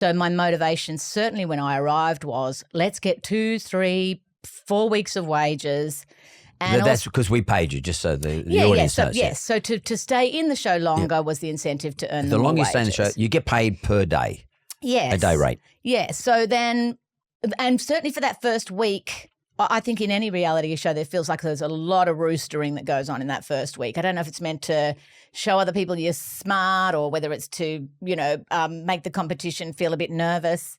So my motivation certainly when I arrived was let's get 2, 3, 4 weeks of wages. And that's because we paid you, just so the audience knows. Yes. So to stay in the show longer was the incentive to earn the more longer you wages. stay in the show, you get paid per day. Yes. A day rate. Yes. So then, and certainly for that first week, I think in any reality show there feels like there's a lot of roostering that goes on in that first week. I don't know if it's meant to show other people you're smart or whether it's to, make the competition feel a bit nervous.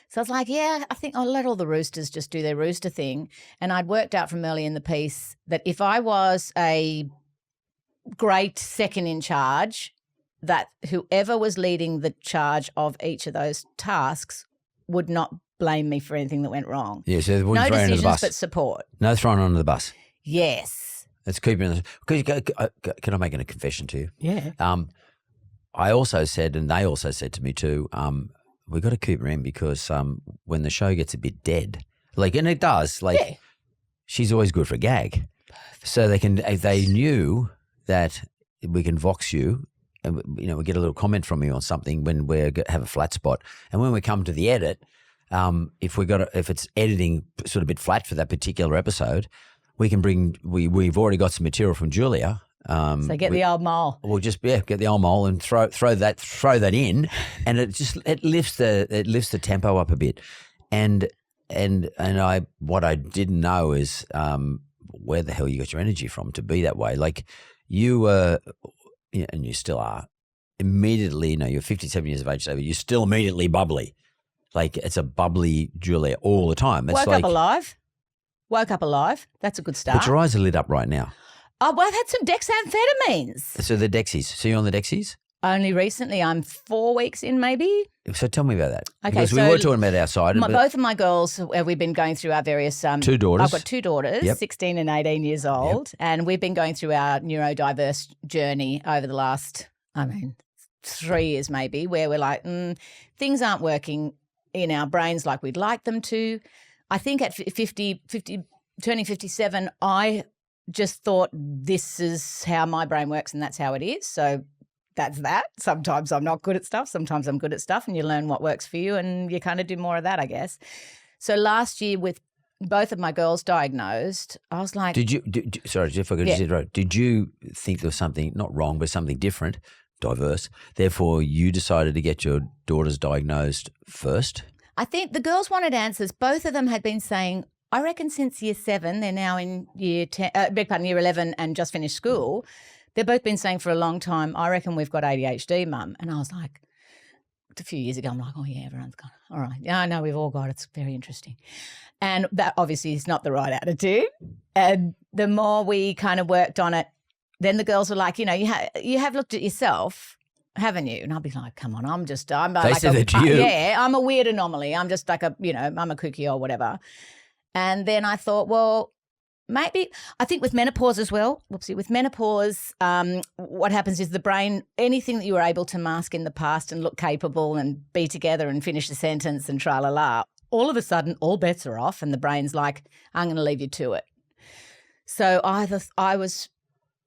So I was like, yeah, I think I'll let all the roosters just do their rooster thing. And I'd worked out from early in the piece that if I was a great second in charge, that whoever was leading the charge of each of those tasks would not blame me for anything that went wrong. Yeah, so no decisions but support. No throwing under the bus. Yes. Let's keep it. Can I make a confession to you? Yeah. I also said, and they also said to me too, we've got to keep her in because when the show gets a bit dead, and it does, she's always good for a gag. So they knew that we can vox you, and we get a little comment from you on something when we have a flat spot, and when we come to the edit, if it's editing sort of a bit flat for that particular episode, we can bring we've already got some material from Julia. So get the old mole. We'll just get the old mole and throw that in, and it lifts the tempo up a bit, and what I didn't know is where the hell you got your energy from to be that way. Like you were, and you still are. Immediately, you're 57 years of age, so you're still immediately bubbly. Like it's a bubbly Julia all the time. It's Woke up alive. That's a good start. But your eyes are lit up right now. Oh, well, I've had some dexamphetamines. So the Dexies. So you're on the Dexies? Only recently. I'm 4 weeks in maybe. So tell me about that. Okay, because we were talking about our side. Both of my girls, we've been going through our various... 2 daughters. I've got 2 daughters, 16 and 18 years old, and we've been going through our neurodiverse journey over the last, 3 years maybe, where we're like, things aren't working in our brains like we'd like them to. I think at 50, turning 57, I just thought this is how my brain works and that's how it is. So that's that. Sometimes I'm not good at stuff. Sometimes I'm good at stuff, and you learn what works for you and you kind of do more of that, I guess. So last year with both of my girls diagnosed, I was like... Sorry, Jeff, I could just interrupt. Did you think there was something, not wrong, but something different, diverse, therefore you decided to get your daughters diagnosed first? I think the girls wanted answers. Both of them had been saying, I reckon since year 7, they're now in year 11 and just finished school. They've both been saying for a long time, I reckon we've got ADHD, Mum. And I was like, a few years ago, I'm like, oh, yeah, everyone's got it. All right. Yeah, I know we've all got it. It's very interesting. And that obviously is not the right attitude. And the more we kind of worked on it, then the girls were like, you have looked at yourself, haven't you? And I'll be like, come on, I'm a weird anomaly. I'm just like I'm a cookie or whatever. And then I thought, well, maybe I think with menopause as well. With menopause, what happens is the brain, anything that you were able to mask in the past and look capable and be together and finish a sentence and tra-la-la, all of a sudden all bets are off and the brain's like, I'm going to leave you to it. So I was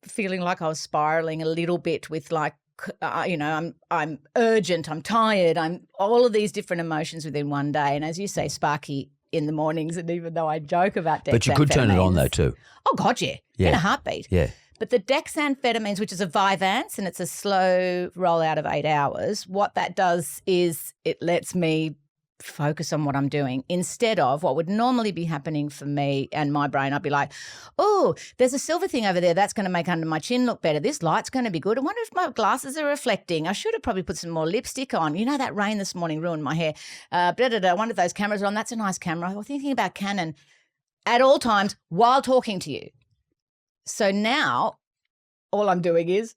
feeling like I was spiraling a little bit with like, I'm urgent, I'm tired, I'm all of these different emotions within one day. And as you say, sparky in the mornings, and even though I joke about dexamphetamines. But you could turn it on though too. Oh, God, yeah. In a heartbeat. Yeah. But the dexamphetamines, which is a Vyvanse and it's a slow rollout of 8 hours, what that does is it lets me focus on what I'm doing instead of what would normally be happening for me and my brain. I'd be like, oh, there's a silver thing over there that's going to make under my chin look better. This light's going to be good. I wonder if my glasses are reflecting. I should have probably put some more lipstick on. That rain this morning ruined my hair. I wonder if those cameras are on. That's a nice camera. I was thinking about Canon at all times while talking to you. So now all I'm doing is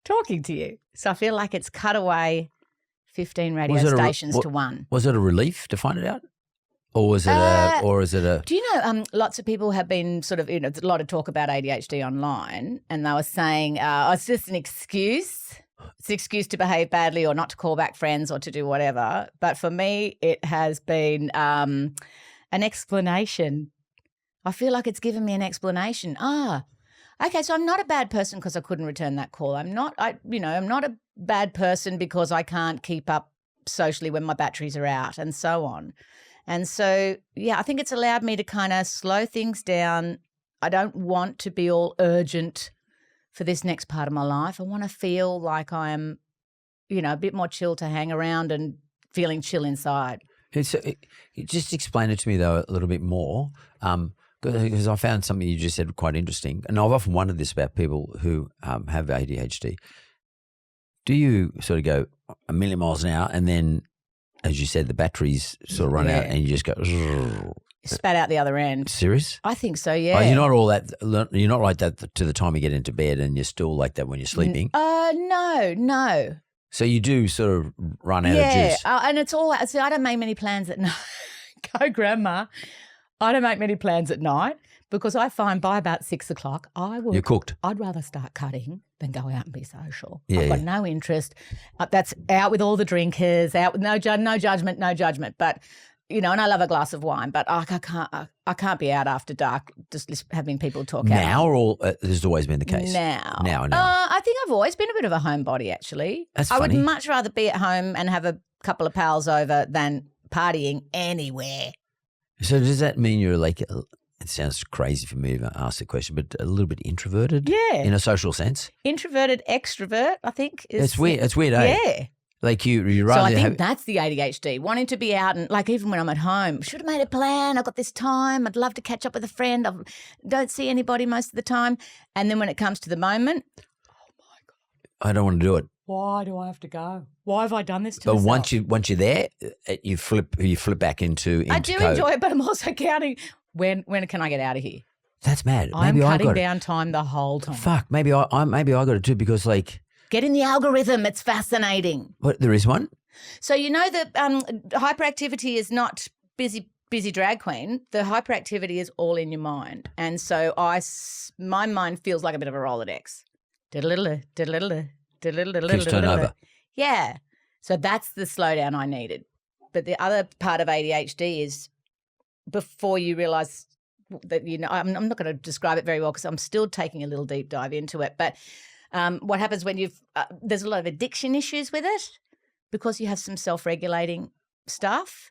talking to you. So I feel like it's cut away 15 radio stations to one. Was it a relief to find it out? Or was it Do you know, lots of people have been sort of, there's a lot of talk about ADHD online, and they were saying, it's just an excuse. It's an excuse to behave badly or not to call back friends or to do whatever. But for me, it has been an explanation. I feel like it's given me an explanation. Okay, so I'm not a bad person because I couldn't return that call. I'm not a bad person because I can't keep up socially when my batteries are out and so on. And so, yeah, I think it's allowed me to kind of slow things down. I don't want to be all urgent for this next part of my life. I want to feel like I'm, a bit more chill to hang around and feeling chill inside. Just explain it to me, though, a little bit more, because I found something you just said quite interesting. And I've often wondered this about people who have ADHD. Do you sort of go a million miles an hour and then, as you said, the batteries sort of run out and you just go spat out the other end? Serious? I think so, yeah. Oh, you're not all that. You're not like that to the time you get into bed, and you're still like that when you're sleeping. No. So you do sort of run out of juice. And it's all. See, I don't make many plans at night. Go, Grandma. I don't make many plans at night because I find by about 6 o'clock You're cooked. I'd rather start cutting than go out and be social. Yeah, I've got no interest. That's out with all the drinkers. Out with no judgment. But and I love a glass of wine, but I can't be out after dark just having people talk out. Now, or this has always been the case? Now. I think I've always been a bit of a homebody, actually. That's funny. I would much rather be at home and have a couple of pals over than partying anywhere. So does that mean you're like, it sounds crazy for me to ask the question, but a little bit introverted? Yeah. In a social sense? Introverted, extrovert, I think. It's weird. It's weird, eh? Yeah. Like you rather. So I think that's the ADHD, wanting to be out and like even when I'm at home, should have made a plan. I've got this time. I'd love to catch up with a friend. I don't see anybody most of the time. And then when it comes to the moment, oh my God, I don't want to do it. Why do I have to go? Why have I done this to myself? But once you're there, you flip back into I do code. enjoy it, but I'm also counting when can I get out of here? That's mad. I'm cutting down time the whole time. Fuck, maybe I got it too because like. Get in the algorithm. It's fascinating. What, there is one? So you know that hyperactivity is not busy drag queen. The hyperactivity is all in your mind. And so my mind feels like a bit of a Rolodex. Keeps turning over. Yeah. So that's the slowdown I needed. But the other part of ADHD is before you realise that, I'm not going to describe it very well because I'm still taking a little deep dive into it. But what happens when there's a lot of addiction issues with it because you have some self-regulating stuff.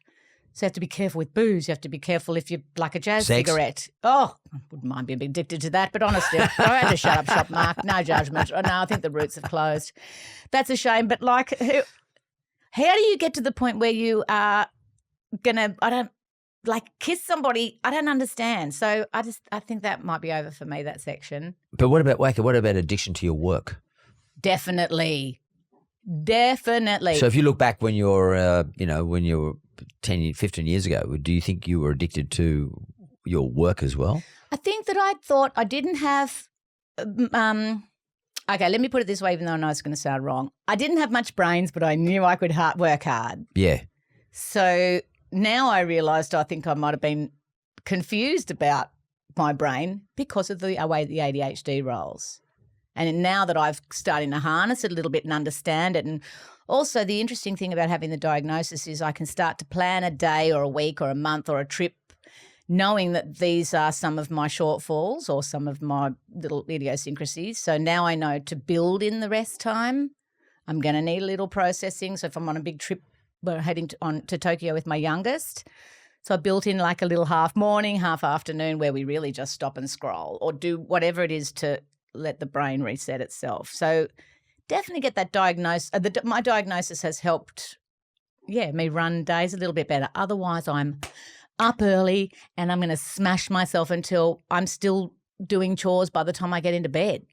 So you have to be careful with booze. You have to be careful if you like a jazz cigarette. Oh, I wouldn't mind being addicted to that. But honestly, I had to shut up shop, Mark. No judgment. Oh, no, I think the roots have closed. That's a shame. But like, how do you get to the point where you are going to, kiss somebody? I don't understand. So I think that might be over for me, that section. But what about addiction to your work? Definitely. So if you look back when you're, when you were 10, 15 years ago, do you think you were addicted to your work as well? I think that I thought I didn't have, okay, let me put it this way, even though I know it's going to sound wrong. I didn't have much brains, but I knew I could work hard. Yeah. So now I realised I think I might have been confused about my brain because of the way the ADHD rolls. And now that I've started to harness it a little bit and understand it, and also the interesting thing about having the diagnosis is I can start to plan a day or a week or a month or a trip knowing that these are some of my shortfalls or some of my little idiosyncrasies. So now I know to build in the rest time. I'm going to need a little processing. So if I'm on a big trip, we're heading to Tokyo with my youngest. So I built in like a little half morning, half afternoon where we really just stop and scroll or do whatever it is to let the brain reset itself. So definitely get that diagnosis. My diagnosis has helped, me run days a little bit better. Otherwise, I'm up early and I'm going to smash myself until I'm still doing chores by the time I get into bed.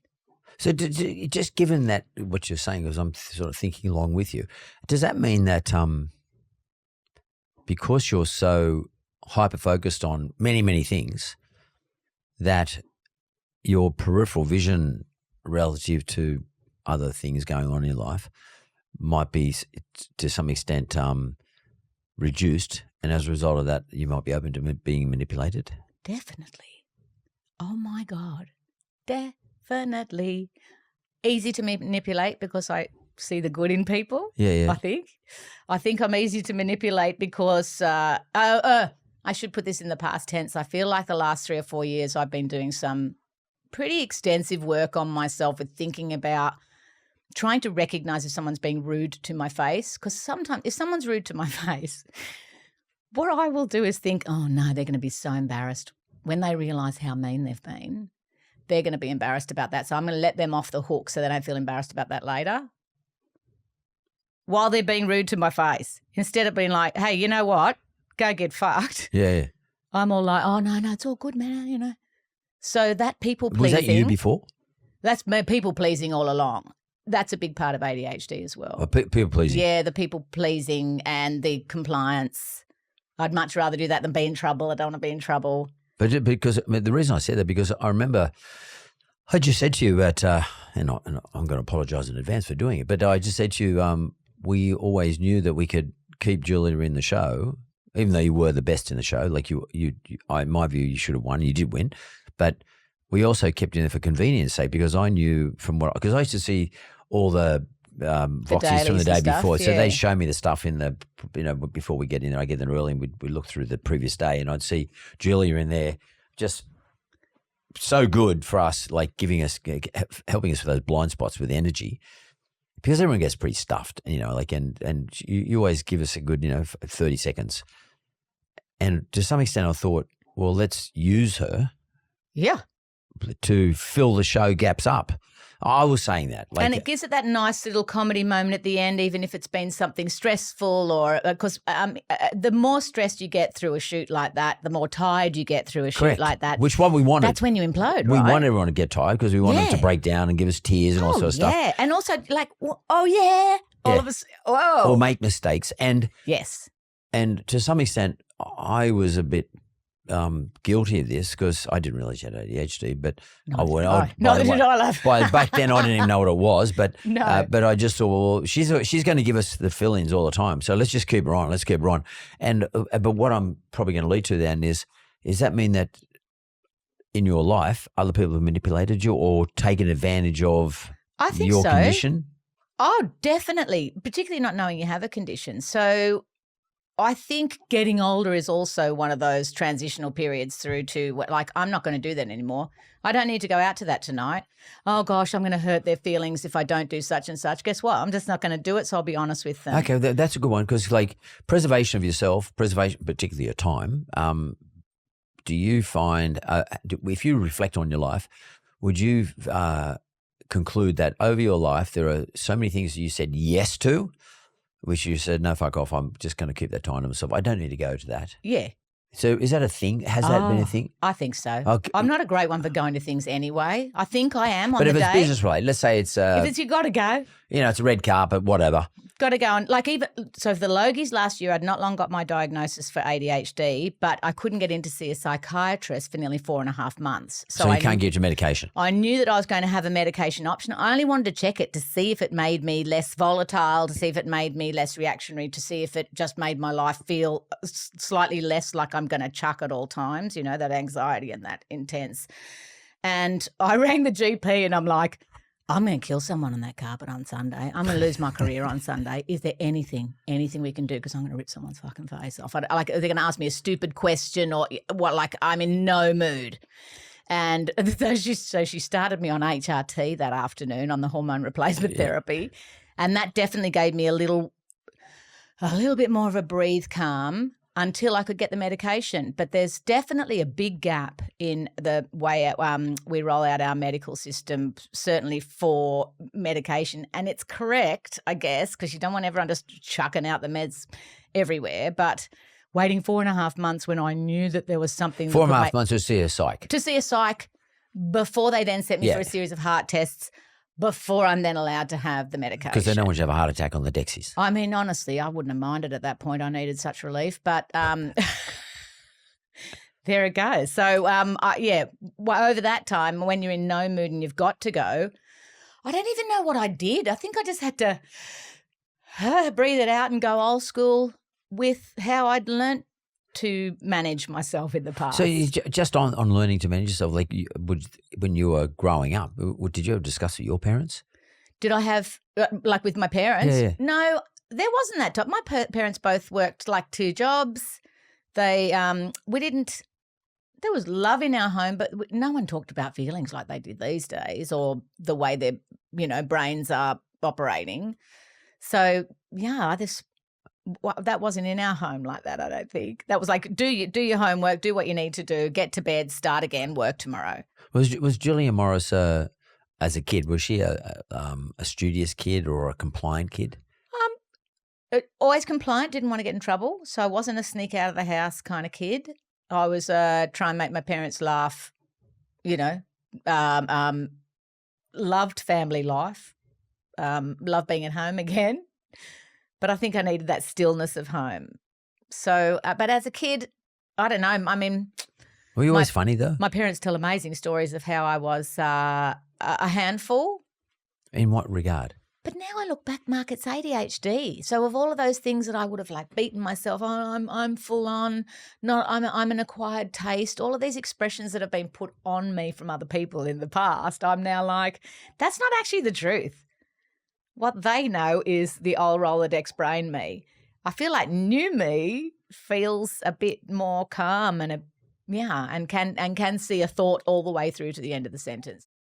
So just given that what you're saying, because I'm sort of thinking along with you, does that mean that because you're so hyper-focused on many, many things that your peripheral vision relative to other things going on in your life might be to some extent reduced, and as a result of that, you might be open to being manipulated? Definitely. Oh, my God. Definitely. Easy to manipulate because I see the good in people, yeah. I think I'm easy to manipulate because I should put this in the past tense. I feel like the last 3 or 4 years I've been doing some pretty extensive work on myself with thinking about trying to recognize if someone's being rude to my face, because sometimes if someone's rude to my face, what I will do is think, oh, no, they're going to be so embarrassed when they realize how mean they've been. They're going to be embarrassed about that. So I'm going to let them off the hook so they don't feel embarrassed about that later while they're being rude to my face, instead of being like, hey, you know what? Go get fucked. Yeah. I'm all like, oh, no, it's all good, man, you know. So that people pleasing. Was that you before? That's me, people pleasing all along. That's a big part of ADHD as well. Oh, people pleasing. Yeah, the people pleasing and the compliance. I'd much rather do that than be in trouble. I don't want to be in trouble. But because the reason I said that, because I remember I just said to you and I'm going to apologise in advance for doing it, but I just said to you, we always knew that we could keep Julia in the show, even though you were the best in the show. Like in my view, you should have won. You did win, but we also kept you there for convenience sake, because I knew because I used to see all the Voxies from the day before. So they show me the stuff in the, before we get in there. I get there early and we look through the previous day, and I'd see Julia in there, just so good for us, like helping us with those blind spots with energy, because everyone gets pretty stuffed, and you always give us a good, 30 seconds. And to some extent I thought, well, let's use her. Yeah. To fill the show gaps up. I was saying that. And it gives it that nice little comedy moment at the end, even if it's been something stressful, or because the more stressed you get through a shoot like that, the more tired you get through a shoot like that. Which one we wanted. That's when you implode, right? We want everyone to get tired because we want them to break down and give us tears and all sorts of stuff. Yeah, and also like, all of us, or make mistakes. And yes. And to some extent, I was a bit guilty of this because I didn't realize you had ADHD, but back then I didn't even know what it was, but but I just thought, well, she's going to give us the fill-ins all the time, so let's just keep her on. Let's keep her on. And but what I'm probably going to lead to then is that mean that in your life other people have manipulated you or taken advantage of your condition? Oh, definitely, particularly not knowing you have a condition. So I think getting older is also one of those transitional periods through to, like, I'm not going to do that anymore. I don't need to go out to that tonight. Oh, gosh, I'm going to hurt their feelings if I don't do such and such. Guess what? I'm just not going to do it, so I'll be honest with them. Okay, that's a good one, because, like, preservation of yourself, particularly your time, do you find, if you reflect on your life, would you conclude that over your life there are so many things you said yes to, which you said, no, fuck off, I'm just going to keep that time to myself. I don't need to go to that. Yeah. So is that a thing? Has that been a thing? I think so. Okay. I'm not a great one for going to things anyway. I think I am on the day. But if it's business related, let's say it's... if it's you got to go. It's a red carpet, whatever. Got to go on. Like so for the Logies last year, I'd not long got my diagnosis for ADHD, but I couldn't get in to see a psychiatrist for nearly 4.5 months. So you can't get your medication? I knew that I was going to have a medication option. I only wanted to check it to see if it made me less volatile, to see if it made me less reactionary, to see if it just made my life feel slightly less like I'm going to chuck at all times, that anxiety and that intense. And I rang the GP and I'm like, I'm going to kill someone on that carpet on Sunday. I'm going to lose my career on Sunday. Is there anything we can do? Because I'm going to rip someone's fucking face off. They're going to ask me a stupid question or what? Like, I'm in no mood. And so she started me on HRT that afternoon on the hormone replacement therapy, and that definitely gave me a little bit more of a breathe calm until I could get the medication. But there's definitely a big gap in the way we roll out our medical system, certainly for medication. And it's correct, I guess, because you don't want everyone just chucking out the meds everywhere. But waiting 4.5 months when I knew that there was something. 4.5 months to see a psych. To see a psych before they then sent me for a series of heart tests, before I'm then allowed to have the medication. Because they don't want you to have a heart attack on the Dexies. I mean, honestly, I wouldn't have minded at that point. I needed such relief. But there it goes. So, over that time, when you're in no mood and you've got to go, I don't even know what I did. I think I just had to breathe it out and go old school with how I'd learnt to manage myself in the past. So just on learning to manage yourself, like when you were growing up, did you ever discuss with your parents? Did I have, like with my parents? Yeah. No, there wasn't that time. My parents both worked like 2 jobs. They, there was love in our home, but no one talked about feelings like they did these days, or the way their, brains are operating. So yeah, that wasn't in our home like that. I don't think that was like do your homework, do what you need to do, get to bed, start again, work tomorrow. Was Julia Morris as a kid? Was she a studious kid or a compliant kid? Always compliant, didn't want to get in trouble. So I wasn't a sneak out of the house kind of kid. I was trying to make my parents laugh, loved family life, loved being at home again. But I think I needed that stillness of home. So, but as a kid, I don't know. I mean, were you always funny though? My parents tell amazing stories of how I was a handful. In what regard? But now I look back, Mark, it's ADHD. So of all of those things that I would have like beaten myself, I'm full on, I'm an acquired taste. All of these expressions that have been put on me from other people in the past, I'm now like, that's not actually the truth. What they know is the old Rolodex brain me. I feel like new me feels a bit more calm and can see a thought all the way through to the end of the sentence.